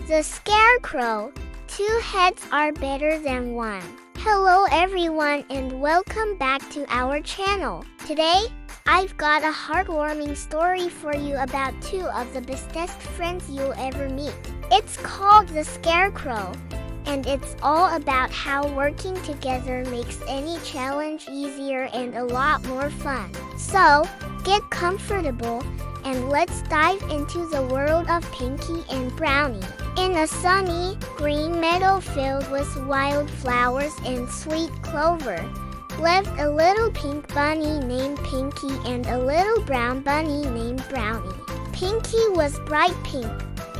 The scarecrow. Two heads are better than one. Hello everyone and welcome back to our channel. Today, I've got a heartwarming story for you about two of the bestest friends you'll ever meet. It's called The Scarecrow, and it's all about how working together makes any challenge easier and a lot more fun. So, get comfortable and let's dive into the world of Pinky and Brownie. In a sunny, green meadow filled with wildflowers and sweet clover, lived a little pink bunny named Pinky and a little brown bunny named Brownie. Pinky was bright pink,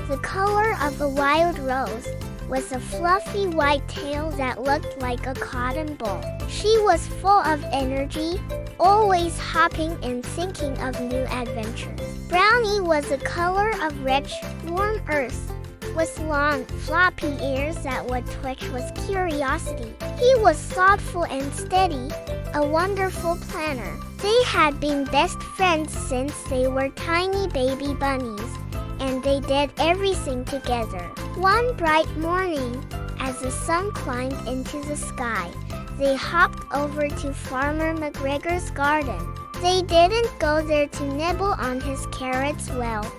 the color of a wild rose, with a fluffy white tail that looked like a cotton ball. She was full of energy, always hopping and thinking of new adventures. Brownie was the color of rich, warm earth, with long, floppy ears that would twitch with curiosity. He was thoughtful and steady, a wonderful planner. They had been best friends since they were tiny baby bunnies, and they did everything together. One bright morning, as the sun climbed into the sky, they hopped over to Farmer McGregor's garden. They didn't go there to nibble on his carrots, well,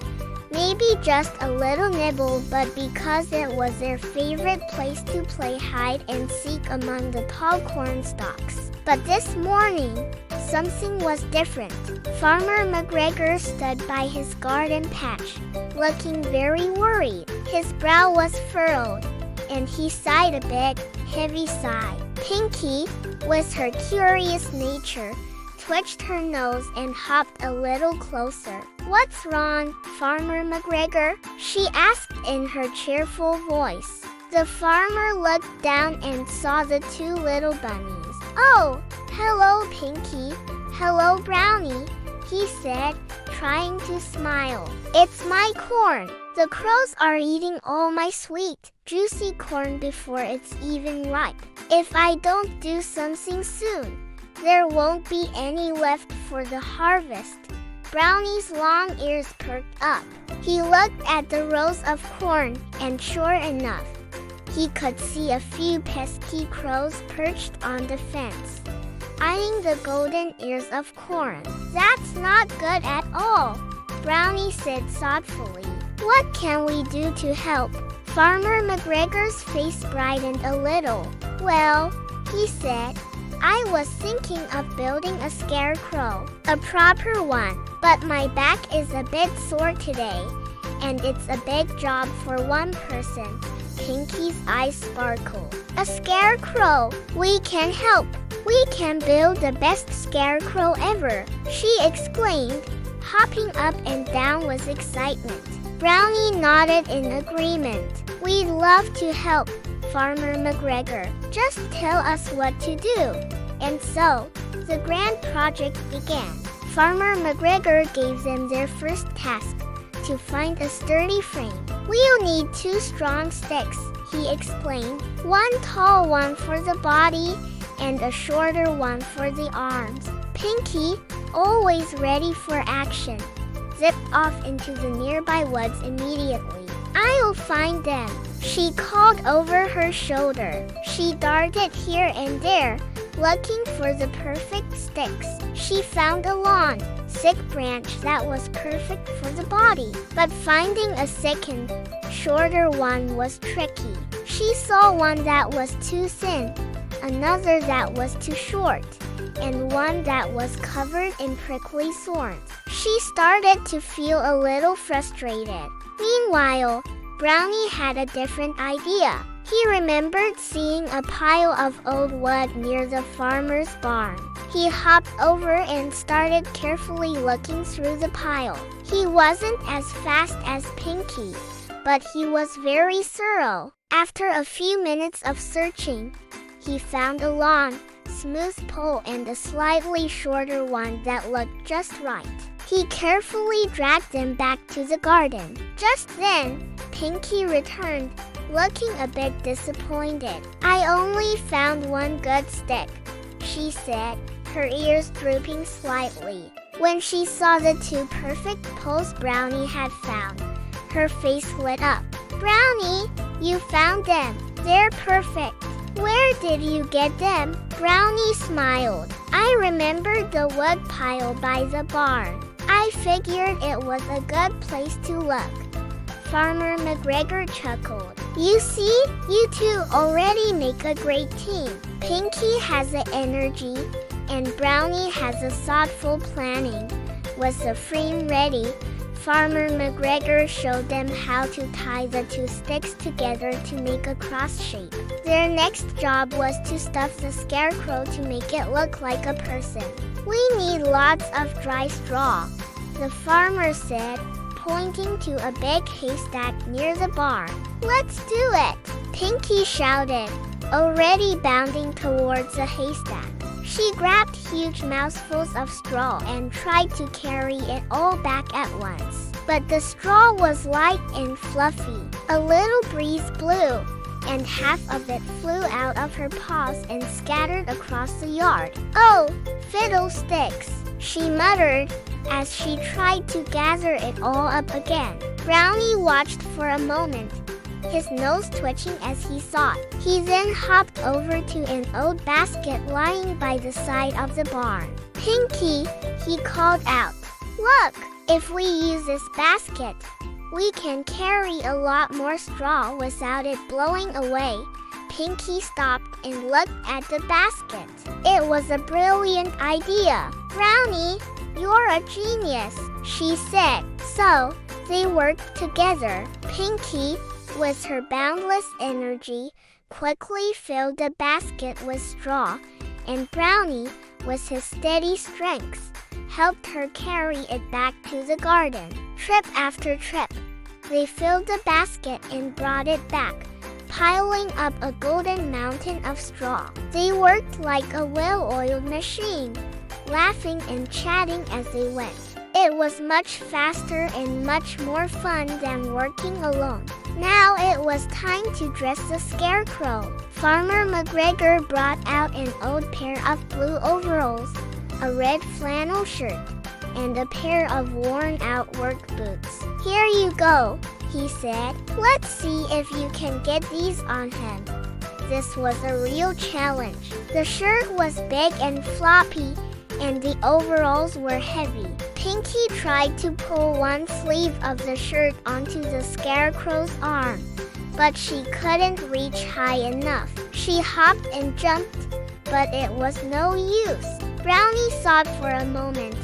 maybe just a little nibble, but because it was their favorite place to play hide and seek among the tall corn stalks. But this morning, something was different. Farmer McGregor stood by his garden patch, looking very worried. His brow was furrowed, and he sighed a big, heavy sigh. Pinky, with her curious nature, twitched her nose and hopped a little closer. "What's wrong, Farmer McGregor?" she asked in her cheerful voice. The farmer looked down and saw the two little bunnies. "Oh, hello, Pinky. Hello, Brownie," he said, trying to smile. "It's my corn. The crows are eating all my sweet, juicy corn before it's even ripe. If I don't do something soon, there won't be any left for the harvest." Brownie's long ears perked up. He looked at the rows of corn, and sure enough, he could see a few pesky crows perched on the fence, eyeing the golden ears of corn. "That's not good at all," Brownie said thoughtfully. "What can we do to help?" Farmer McGregor's face brightened a little. "Well," he said, "I was thinking of building a scarecrow, a proper one, but my back is a bit sore today, and it's a big job for one person." Pinky's eyes sparkled. "A scarecrow! We can help! We can build the best scarecrow ever!" she exclaimed, hopping up and down with excitement. Brownie nodded in agreement. "We'd love to help, Farmer McGregor. Just tell us what to do." And so, the grand project began. Farmer McGregor gave them their first task, to find a sturdy frame. "We'll need 2 strong sticks," he explained. "One tall one for the body, and a shorter one for the arms." Pinky, always ready for action, zipped off into the nearby woods immediately. "I'll find them," she called over her shoulder. She darted here and there, looking for the perfect sticks. She found a long, thick branch that was perfect for the body, but finding a second, shorter one was tricky. She saw one that was too thin, another that was too short, and one that was covered in prickly thorns. She started to feel a little frustrated. Meanwhile, Brownie had a different idea. He remembered seeing a pile of old wood near the farmer's barn. He hopped over and started carefully looking through the pile. He wasn't as fast as Pinky, but he was very thorough. After a few minutes of searching, he found a long, smooth pole and a slightly shorter one that looked just right. He carefully dragged them back to the garden. Just then, Pinky returned, looking a bit disappointed. "I only found one good stick," she said, her ears drooping slightly. When she saw the 2 perfect poles Brownie had found, her face lit up. "Brownie, You found them. They're perfect. Where did you get them? Brownie smiled. I remembered the wood pile by the barn. I figured it was a good place to look. Farmer McGregor chuckled. You see, you two already make a great team. Pinky has the energy, and Brownie has the thoughtful planning. Was the frame ready? Farmer McGregor showed them how to tie the two sticks together to make a cross shape. Their next job was to stuff the scarecrow to make it look like a person. We need lots of dry straw, the farmer said, pointing to a big haystack near the barn. Let's do it, Pinky shouted, already bounding towards the haystack. She grabbed huge mouthfuls of straw and tried to carry it all back at once. But the straw was light and fluffy. A little breeze blew, and half of it flew out of her paws and scattered across the yard. Oh, fiddlesticks, she muttered as she tried to gather it all up again. Brownie watched for a moment, his nose twitching as he thought. He then hopped over to an old basket lying by the side of the barn. Pinky, he called out. Look, if we use this basket, we can carry a lot more straw without it blowing away. Pinky stopped and looked at the basket. It was a brilliant idea. Brownie, you're a genius, she said. So, they worked together. Pinky, with her boundless energy, quickly filled the basket with straw, and Brownie, with his steady strength, helped her carry it back to the garden. Trip after trip, they filled the basket and brought it back, piling up a golden mountain of straw. They worked like a well-oiled machine, laughing and chatting as they went. It was much faster and much more fun than working alone. Now it was time to dress the scarecrow. Farmer McGregor brought out an old pair of blue overalls, a red flannel shirt, and a pair of worn-out work boots. Here you go, he said. Let's see if you can get these on him. This was a real challenge. The shirt was big and floppy, and the overalls were heavy. Pinky tried to pull one sleeve of the shirt onto the scarecrow's arm, but she couldn't reach high enough. She hopped and jumped, but it was no use. Brownie thought for a moment.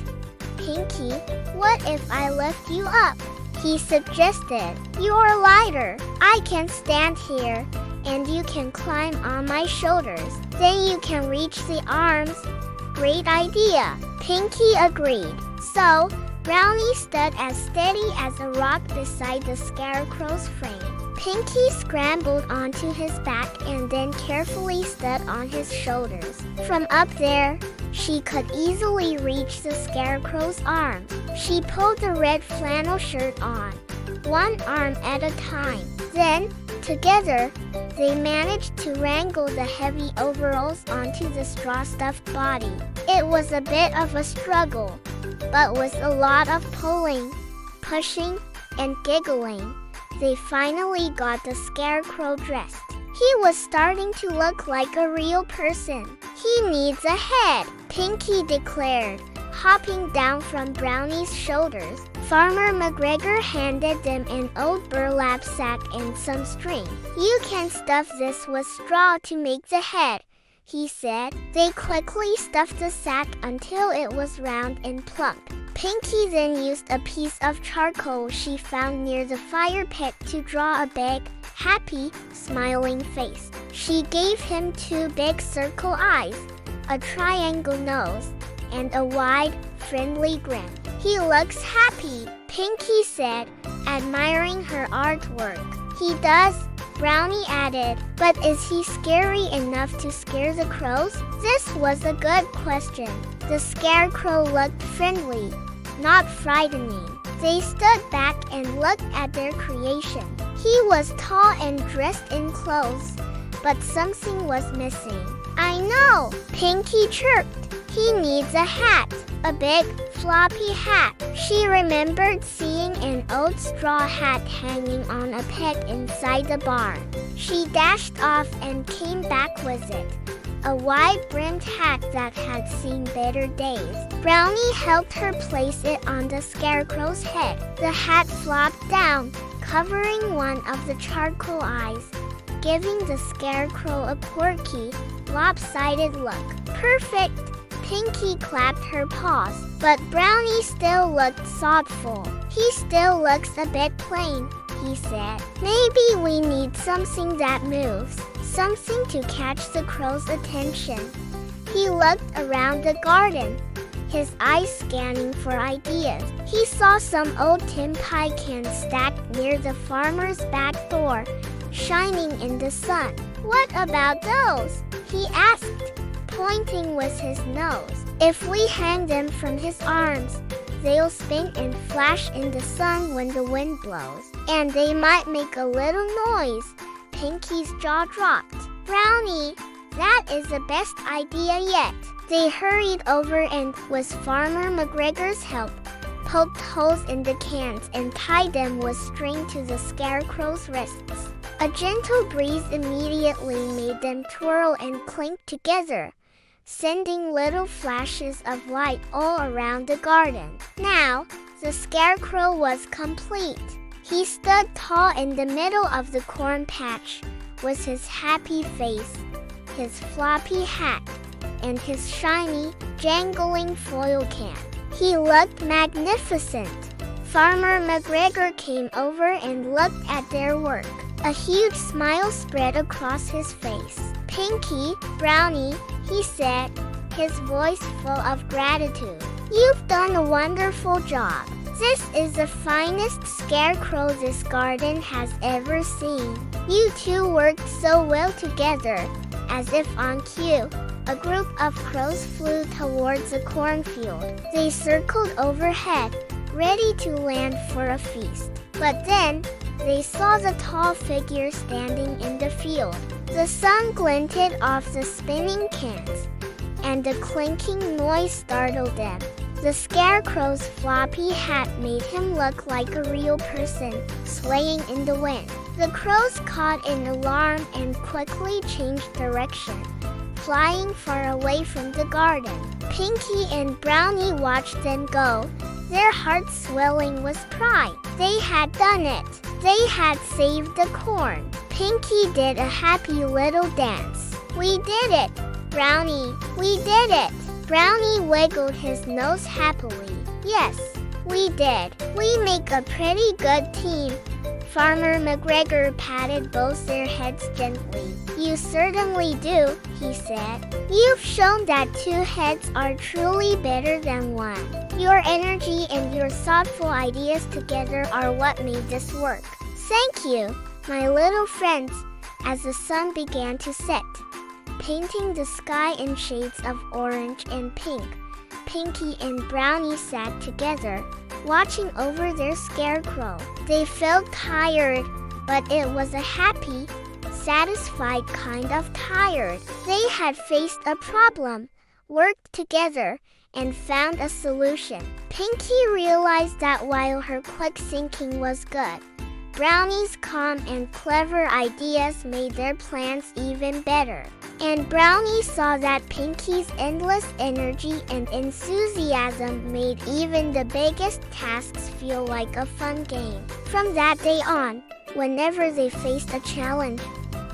Pinky, what if I lift you up? He suggested. You're lighter. I can stand here, and you can climb on my shoulders. Then you can reach the arms. Great idea, Pinky agreed. So, Brownie stood as steady as a rock beside the scarecrow's frame. Pinky scrambled onto his back and then carefully stood on his shoulders. From up there, she could easily reach the scarecrow's arm. She pulled the red flannel shirt on, one arm at a time. Then, together, they managed to wrangle the heavy overalls onto the straw-stuffed body. It was a bit of a struggle, but with a lot of pulling, pushing, and giggling, they finally got the scarecrow dressed. He was starting to look like a real person. He needs a head, Pinky declared, hopping down from Brownie's shoulders. Farmer McGregor handed them an old burlap sack and some string. You can stuff this with straw to make the head, he said. They quickly stuffed the sack until it was round and plump. Pinky then used a piece of charcoal she found near the fire pit to draw a big, happy, smiling face. She gave him two big circle eyes, a triangle nose, and a wide, friendly grin. He looks happy, Pinky said, admiring her artwork. He does, Brownie added, but is he scary enough to scare the crows? This was a good question. The scarecrow looked friendly, not frightening. They stood back and looked at their creation. He was tall and dressed in clothes, but something was missing. I know, Pinky chirped. He needs a hat. a big, floppy hat. She remembered seeing an old straw hat hanging on a peg inside the barn. She dashed off and came back with it, a wide-brimmed hat that had seen better days. Brownie helped her place it on the scarecrow's head. The hat flopped down, covering one of the charcoal eyes, giving the scarecrow a quirky, lopsided look. Perfect! Pinky clapped her paws, but Brownie still looked thoughtful. He still looks a bit plain, he said. Maybe we need something that moves, something to catch the crow's attention. He looked around the garden, his eyes scanning for ideas. He saw some old tin pie cans stacked near the farmer's back door, shining in the sun. What about those? He asked, pointing with his nose. If we hang them from his arms, they'll spin and flash in the sun when the wind blows. And they might make a little noise. Pinky's jaw dropped. Brownie, that is the best idea yet. They hurried over and, with Farmer McGregor's help, poked holes in the cans and tied them with string to the scarecrow's wrists. A gentle breeze immediately made them twirl and clink together, sending little flashes of light all around the garden. Now, the scarecrow was complete. He stood tall in the middle of the corn patch, with his happy face, his floppy hat, and his shiny, jangling foil can. He looked magnificent. Farmer McGregor came over and looked at their work. A huge smile spread across his face. Pinky, Brownie, he said, his voice full of gratitude. You've done a wonderful job. This is the finest scarecrow this garden has ever seen. You two worked so well together. As if on cue, a group of crows flew towards the cornfield. They circled overhead, ready to land for a feast. But then, they saw the tall figure standing in the field. The sun glinted off the spinning cans, and the clinking noise startled them. The scarecrow's floppy hat made him look like a real person, swaying in the wind. The crows caught in alarm and quickly changed direction, flying far away from the garden. Pinky and Brownie watched them go, their hearts swelling with pride. They had done it. They had saved the corn. Pinky did a happy little dance. We did it, Brownie. We did it. Brownie wiggled his nose happily. Yes, we did. We make a pretty good team. Farmer McGregor patted both their heads gently. You certainly do, he said. You've shown that two heads are truly better than one. Your energy and your thoughtful ideas together are what made this work. Thank you, my little friends, as the sun began to set, painting the sky in shades of orange and pink. Pinky and Brownie sat together, watching over their scarecrow. They felt tired, but it was a happy, satisfied kind of tired. They had faced a problem, worked together, and found a solution. Pinky realized that while her quick thinking was good, Brownie's calm and clever ideas made their plans even better. And Brownie saw that Pinky's endless energy and enthusiasm made even the biggest tasks feel like a fun game. From that day on, whenever they faced a challenge,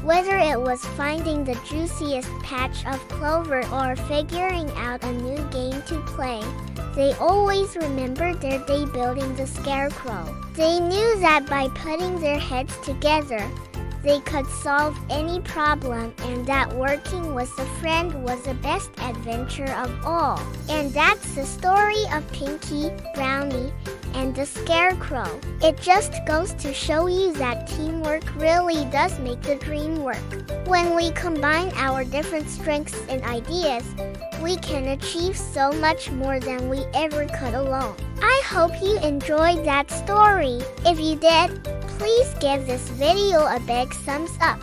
whether it was finding the juiciest patch of clover or figuring out a new game to play, they always remembered their day building the scarecrow. They knew that by putting their heads together, they could solve any problem, and that working with a friend was the best adventure of all. And that's the story of Pinky, Brownie, and the Scarecrow. It just goes to show you that teamwork really does make the dream work. When we combine our different strengths and ideas, we can achieve so much more than we ever could alone. I hope you enjoyed that story. If you did, please give this video a big thumbs up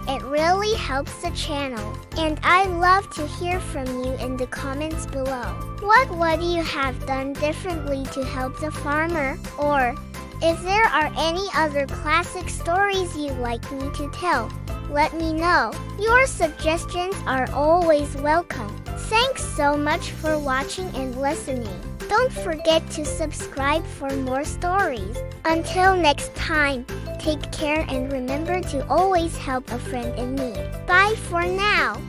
It really helps the channel. And I'd love to hear from you in the comments below. What would you have done differently to help the farmer? Or if there are any other classic stories you'd like me to tell, let me know. Your suggestions are always welcome. Thanks so much for watching and listening. Don't forget to subscribe for more stories. Until next time, take care and remember to always help a friend in need. Bye for now.